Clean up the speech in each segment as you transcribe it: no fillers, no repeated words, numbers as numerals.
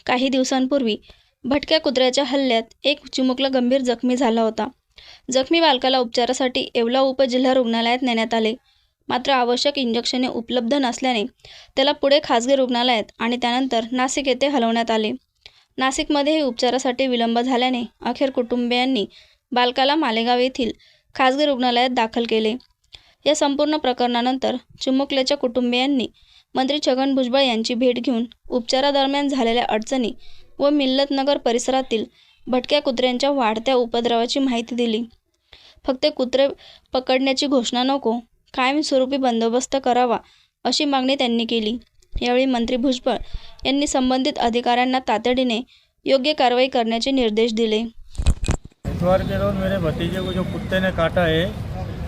काही दिवसांपूर्वी भटक्या कुत्र्याच्या हल्ल्यात एक चिमुकला गंभीर जखमी झाला होता। जखमी बालकाला उपचारासाठी येवला उपजिल्हा रुग्णालयात नेण्यात आले, मात्र आवश्यक इंजेक्शने उपलब्ध नसल्याने त्याला पुढे खासगी रुग्णालयात आणि त्यानंतर नाशिक येथे हलवण्यात आले। नाशिकमध्येही उपचारासाठी विलंब झाल्याने अखेर कुटुंबियांनी बालकाला मालेगाव येथील खासगी रुग्णालयात दाखल केले। या संपूर्ण प्रकरणानंतर चिमुकल्याच्या कुटुंबियांनी मंत्री छगन भुजबळ यांची भेट घेऊन उपचारादरम्यान झालेल्या अडचणी व मिल्लतनगर परिसरातील भटक्या कुत्र्यांच्या वाढत्या उपद्रवाची माहिती दिली। फक्त कुत्रे पकडण्याची घोषणा नको, कायमस्वरूपी बंदोबस्त करावा अशी मागणी त्यांनी केली। यावेळी मंत्री भुजबळ यांनी संबंधित अधिकाऱ्यांना तातडीने योग्य कारवाई करण्याचे निर्देश दिले। इतवार के रोज मेरे भतीजे को जो कुत्ते ने काटा है,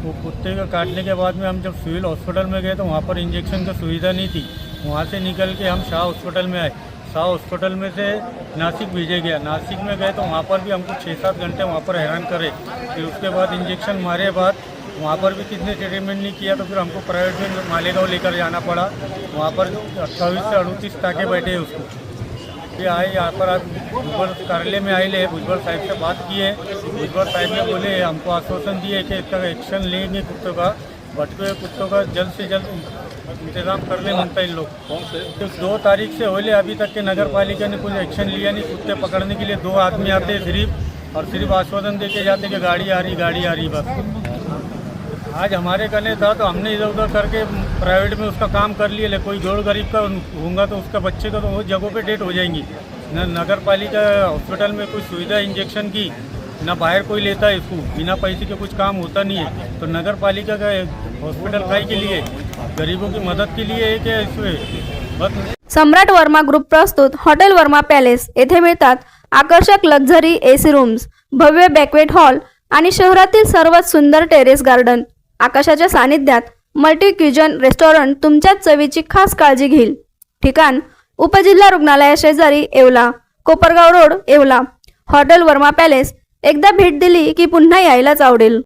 वो कुत्ते को काटने के बाद में हम जब सिविल हॉस्पिटल में गए तो वहाँ पर इंजेक्शन की सुविधा नहीं थी। वहाँ से निकल के हम शाह हॉस्पिटल में आए। शाह हॉस्पिटल में से नासिक भेजे गया। नासिक में गए तो वहाँ पर भी हमको 6-7 घंटे वहाँ पर हैरान करे। फिर उसके बाद इंजेक्शन मारे बाद वहाँ पर भी कितने ट्रीटमेंट नहीं किया तो फिर हमको प्राइवेट में मालेगांव लेकर जाना पड़ा। वहाँ पर 28 से 38 टाके बैठे उसको। फिर आए यहाँ पर आज भुजबल कार्यालय में आए ले भुजबल साहब से बात किए। भुजबल साहब ने बोले हमको आश्वासन दिए कि इसका एक्शन लेंगे, कुत्तों का भटके हुए कुत्तों का जल्द से जल्द इंतजाम करने मनता इन लोग। तो 2 तारीख से होले अभी तक के नगर पालिका ने कोई एक्शन लिया नहीं। कुत्ते पकड़ने के लिए 2 आदमी आते सिर्फ, और सिर्फ आश्वासन दे के जाते कि गाड़ी आ रही बस। आज हमारे करने था तो हमने इधर उधर करके प्राइवेट में उसका काम कर लिया। कोई जोड़ गरीब का होगा तो उसका बच्चे का तो वो जगहों पे डेट हो जाएंगी। न नगर पालिका हॉस्पिटल में कोई सुविधा इंजेक्शन की, ना बाहर कोई लेता है इसको, बिना पैसे के कुछ काम होता नहीं है। तो नगर पालिका का हॉस्पिटल काय के लिए, गरीबों की मदद के लिए है क्या इसमें बस। सम्राट वर्मा ग्रुप प्रस्तुत हॉटेल वर्मा पॅलेस येथे मिळतात आकर्षक लक्झरी एसी रूम्स, भव्य बॅक्वेट हॉल आणि शहरातील सर्वात सुंदर टेरेस गार्डन। आकाशाच्या सानिध्यात मल्टी क्युजन रेस्टॉरंट तुमच्या चवीची खास काळजी घेईल। ठिकाण उपजिल्हा रुग्णालया शेजारी Yeola, Kopargaon road Yeola. Hotel Verma palace एकदा भेट दिली की पुन्हा यायलाच आवडेल।